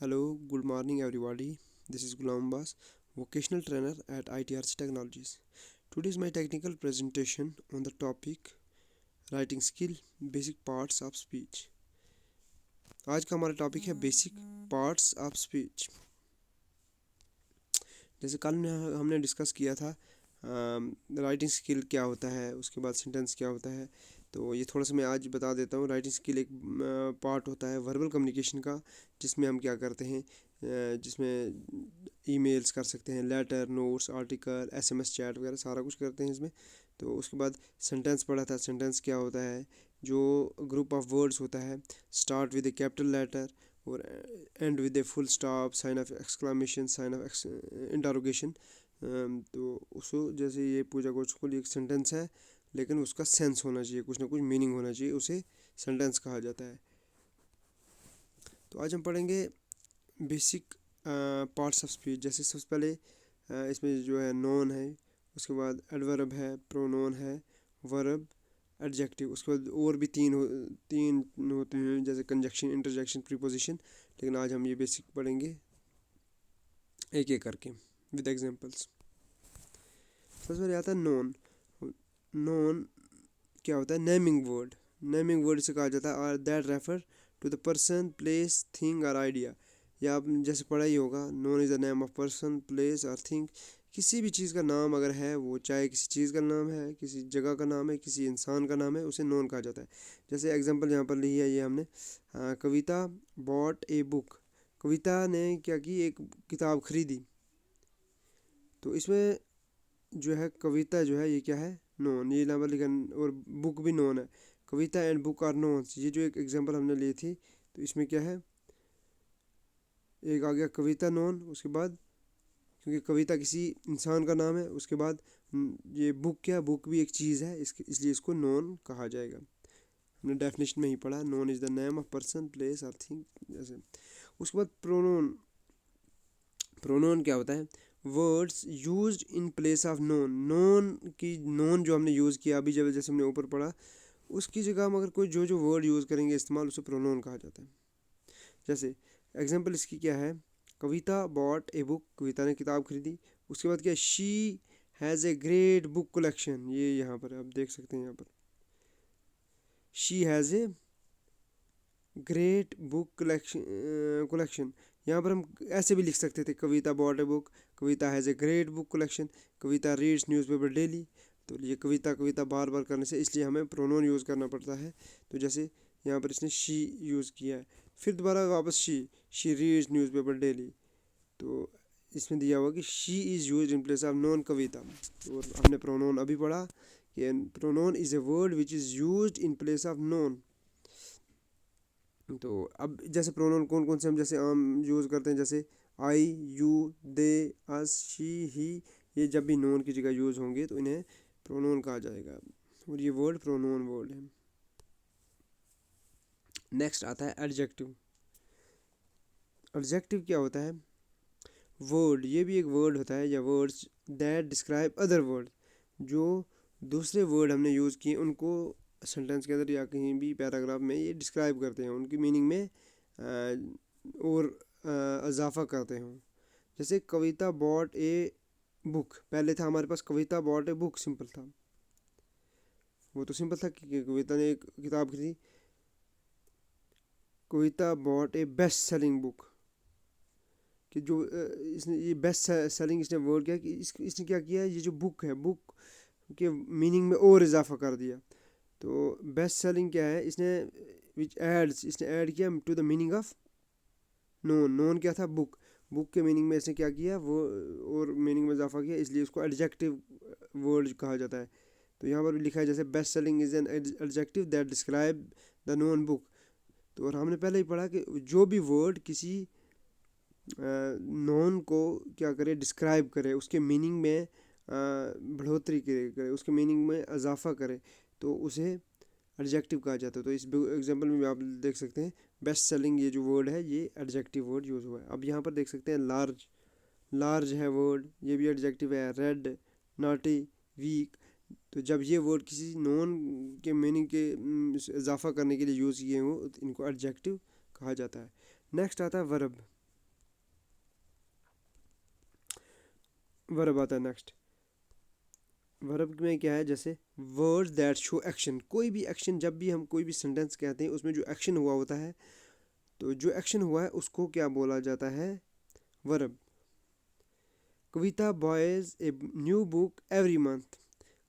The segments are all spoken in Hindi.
Hello, good morning everybody. This is Gulam Abbas, vocational trainer at ITRC Technologies. Today is my technical presentation on the topic writing skill, basic parts of speech. आज का हमारा टॉपिक है बेसिक पार्ट्स ऑफ स्पीच। जैसे कल हमने डिस्कस किया था राइटिंग स्किल क्या होता है, उसके बाद सेंटेंस क्या होता है, तो ये थोड़ा सा मैं आज बता देता हूँ। राइटिंग स्किल एक पार्ट होता है वर्बल कम्युनिकेशन का, जिसमें हम क्या करते हैं, जिसमें ईमेल्स कर सकते हैं, letter, notes, article, SMS, chat वगैरह सारा कुछ करते हैं इसमें। तो उसके बाद सेंटेंस पढ़ा था। सेंटेंस क्या होता है, जो ग्रुप ऑफ वर्ड्स होता है, start with a capital letter और end with a full stop, sign of exclamation, sign of interrogation. तो उसको जैसे ये पूजा कोचुकुल एक सेंटेंस है, लेकिन उसका सेंस होना चाहिए, कुछ ना कुछ मीनिंग होना चाहिए, उसे सेंटेंस कहा जाता है। तो आज हम पढ़ेंगे बेसिक पार्ट्स ऑफ स्पीच। जैसे सबसे पहले इसमें जो है नोन है, उसके बाद एडवर्ब है, प्रोनोन है, वर्ब, एडजेक्टिव। उसके बाद और भी तीन होते हैं, जैसे कंजक्शन, इंटरजेक्शन, प्रीपोजिशन। लेकिन आज हम ये बेसिक पढ़ेंगे एक एक करके विद एग्जांपल्स। सबसे पहले आता है नोन। नोन क्या होता है, नेमिंग वर्ड। नेमिंग वर्ड से कहा जाता है that refer to the person, place, thing और आइडिया। या आप जैसे पढ़ा ही होगा, noun is the name of person, place और थिंग। किसी भी चीज़ का नाम अगर है, वो चाहे किसी चीज़ का नाम है, किसी जगह का नाम है, किसी इंसान का नाम है, उसे नोन कहा जाता है। जैसे एग्जांपल यहाँ पर ली है ये हमने, कविता बॉट ए बुक। कविता ने क्या की, एक किताब खरीदी। तो इसमें जो है कविता जो है ये क्या है, नोन। ये यहाँ पर लिखा, और बुक भी नोन है। कविता एंड बुक आर नोन्स। ये जो एक एग्जांपल हमने ली थी, तो इसमें क्या है, एक आ गया कविता नोन, उसके बाद क्योंकि कविता किसी इंसान का नाम है, उसके बाद ये बुक, क्या बुक भी एक चीज़ है, इसलिए इसको नोन कहा जाएगा। हमने डेफिनेशन में ही पढ़ा, known is the name of person, place और थिंग जैसे। उसके बाद प्रोनोन। प्रोनोन क्या होता है, words used in place of noun. Known की, नोन जो हमने यूज़ किया अभी, जब जैसे हमने ऊपर पढ़ा, उसकी जगह हम अगर कोई जो जो वर्ड यूज़ करेंगे इस्तेमाल, उसे प्रोनोन कहा जाता है। जैसे एग्जांपल इसकी क्या है, कविता बॉट ए बुक। कविता ने किताब खरीदी। उसके बाद क्या, she has a great book collection. ये यहाँ पर आप देख सकते हैं, यहाँ पर she has a great book collection. यहाँ पर हम ऐसे भी लिख सकते थे, Kavita bought a book, Kavita has a great book collection, Kavita reads newspaper daily. तो ये कविता कविता बार बार करने से, इसलिए हमें प्रोनोन यूज़ करना पड़ता है। तो जैसे यहाँ पर इसने शी यूज़ किया है, फिर दोबारा वापस शी रीड्स न्यूज़पेपर डेली। तो इसमें दिया हुआ कि she is use in place of noun Kavita. और हमने प्रोनोन अभी पढ़ा कि pronoun is a word which is use in place of noun. तो अब जैसे प्रोनाउन कौन कौन से हम जैसे आम यूज़ करते हैं, जैसे आई, यू, दे, अस, शी, ही। ये जब भी नोन की जगह यूज़ होंगे तो इन्हें प्रोनाउन कहा जाएगा, और ये वर्ड प्रोनाउन वर्ड है। नेक्स्ट आता है एडजेक्टिव। एडजेक्टिव क्या होता है, वर्ड, ये भी एक वर्ड होता है, या words that describe other word. जो दूसरे वर्ड हमने यूज़ किए उनको सेंटेंस के अंदर या कहीं भी पैराग्राफ में ये डिस्क्राइब करते हैं, उनकी मीनिंग में और इजाफा करते हैं। जैसे कविता बॉट ए बुक, पहले था हमारे पास कविता बॉट ए बुक, सिंपल था, वो तो सिंपल था कि कविता ने एक किताब खरीदी। Kavita bought a best selling book, कि जो इसने ये बेस्ट सेलिंग इसने वर्ड किया कि इसने क्या किया, ये जो बुक है, बुक के मीनिंग में और इजाफा कर दिया। तो बेस्ट सेलिंग क्या है, इसने विच एड्स, इसने ऐड किया to the meaning of noun. Noun क्या था, बुक, बुक के मीनिंग में इसने क्या किया, वो और मीनिंग में इजाफा किया, इसलिए उसको एडजेक्टिव वर्ड कहा जाता है। तो यहाँ पर भी लिखा है जैसे best selling is an adjective that describe the known book. तो और हमने पहले ही पढ़ा कि जो भी वर्ड किसी नोन को क्या करे, डिस्क्राइब करे, उसके मीनिंग में बढ़ोतरी करे, उसके मीनिंग में इजाफा करे, तो उसे एडजेक्टिव कहा जाता है। तो इस एग्जांपल में भी आप देख सकते हैं बेस्ट सेलिंग ये जो वर्ड है, ये एडजेक्टिव वर्ड यूज़ हुआ है। अब यहाँ पर देख सकते हैं लार्ज, लार्ज है वर्ड, ये भी एडजेक्टिव है। Red, naughty, weak. तो जब ये वर्ड किसी नोन के मीनिंग के इजाफा करने के लिए यूज़ किए हों, तो इनको एडजेक्टिव कहा जाता है। नेक्स्ट आता है वर्ब। वर्ब आता है नेक्स्ट। वर्ब में क्या है, जैसे वर्ड्स दैट शो एक्शन, कोई भी एक्शन, जब भी हम कोई भी सेंटेंस कहते हैं उसमें जो एक्शन हुआ होता है, तो जो एक्शन हुआ है उसको क्या बोला जाता है, verb. Kavita buys a new book every month,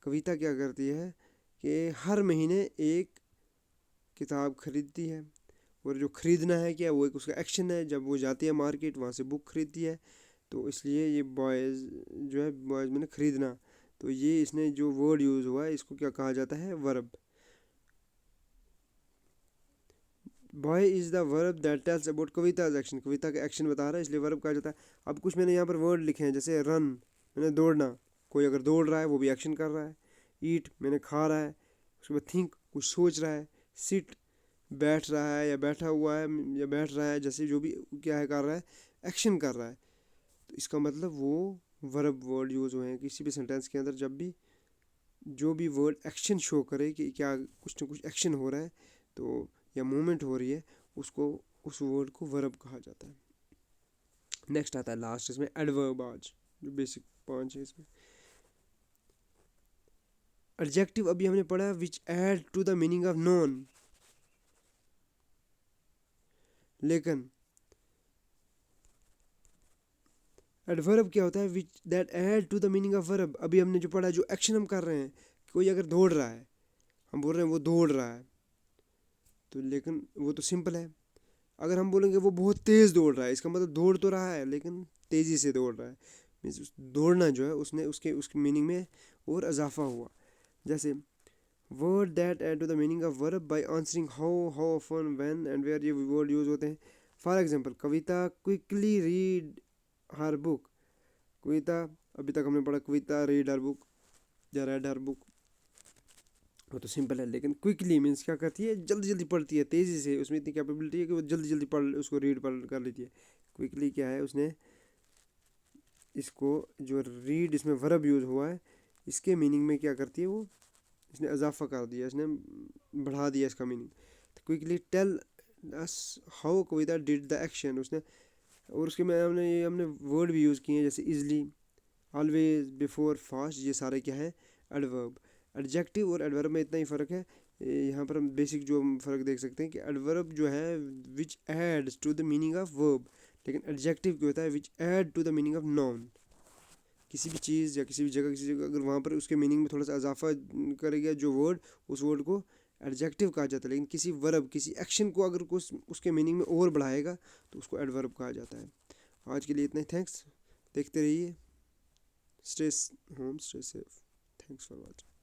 Kavita क्या करती है कि हर महीने एक किताब खरीदती है, और जो ख़रीदना है क्या, वो एक उसका एक्शन है, जब वो जाती है मार्केट वहाँ से बुक खरीदती है, तो इसलिए ये बॉयज़ जो है, बॉयज़ मैंने ख़रीदना, तो ये इसने जो वर्ड यूज़ हुआ है इसको क्या कहा जाता है, verb. Buy is the verb that tells about Kavita's action, Kavita का एक्शन बता रहा है इसलिए वर्ब कहा जाता है। अब कुछ मैंने यहाँ पर वर्ड लिखे हैं, जैसे रन मैंने दौड़ना, कोई अगर दौड़ रहा है वो भी एक्शन कर रहा है। ईट मैंने खा रहा है। उसके बाद थिंक कुछ सोच रहा है। सिट बैठ रहा है या बैठा हुआ है या बैठ रहा है, जैसे जो भी क्या है कर रहा है, एक्शन कर रहा है। तो इसका मतलब वो वर्ब वर्ड यूज़ हुए हैं किसी भी सेंटेंस के अंदर, जब भी जो भी वर्ड एक्शन शो करे कि क्या कुछ ना कुछ एक्शन हो रहा है, तो या मूवमेंट हो रही है, उसको उस वर्ड को वर्ब कहा जाता है। नेक्स्ट आता है लास्ट इसमें एडवर्ब, आज जो बेसिक 5 है इसमें। एडजेक्टिव अभी हमने पढ़ा which add to the meaning of noun, लेकिन एडवर्ब क्या होता है, which that add to the meaning of verb. अभी हमने जो पढ़ा, जो एक्शन हम कर रहे हैं, कोई अगर दौड़ रहा है, हम बोल रहे हैं वो दौड़ रहा है, तो लेकिन वो तो सिंपल है। अगर हम बोलेंगे वो बहुत तेज़ दौड़ रहा है, इसका मतलब दौड़ तो रहा है लेकिन तेज़ी से दौड़ रहा है, मीन्स दौड़ना जो है उसने उसके उसके मीनिंग में और इजाफा हुआ। जैसे word that add to the meaning of verb by answering how often when and where, ये वर्ड यूज होते हैं। For example, Kavita quickly read her book, Kavita अभी तक हमने पढ़ा कविता रीड हर बुक या रेड हर बुक, वो तो सिंपल है। लेकिन क्विकली मीन्स क्या करती है, जल्दी जल्दी पढ़ती है, तेज़ी से, उसमें इतनी कैपेबिलिटी है कि वो जल्दी जल्दी पढ़ उसको रीड पढ़ कर लेती है। क्विकली क्या है, उसने इसको जो रीड इसमें वर्ब यूज़ हुआ है, इसके मीनिंग में क्या करती है, वो इसने इजाफा कर दिया, इसने बढ़ा दिया इसका मीनिंग। तो quickly tell us how Kavita did the action, उसने, और उसके में हमने वर्ड भी यूज़ किए हैं, जैसे इजली, ऑलवेज, बिफोर, फास्ट, ये सारे क्या है, एडवर्ब। एडजेक्टिव और एडवर्ब में इतना ही फ़र्क है। यहाँ पर हम बेसिक जो फ़र्क देख सकते हैं कि एडवर्ब जो है which adds to the meaning of verb, लेकिन एडजेक्टिव क्या होता है, which add to the meaning of noun. किसी भी चीज़ या किसी जगह अगर वहाँ पर उसके मीनिंग में थोड़ा सा इजाफा करेगा जो वर्ड, उस वर्ड को एडजेक्टिव कहा जाता है। लेकिन किसी वर्ब, किसी एक्शन को अगर कुछ उसके मीनिंग में और बढ़ाएगा तो उसको एडवर्ब कहा जाता है। आज के लिए इतना ही, थैंक्स, देखते रहिए, stay home, stay safe, thanks for watching.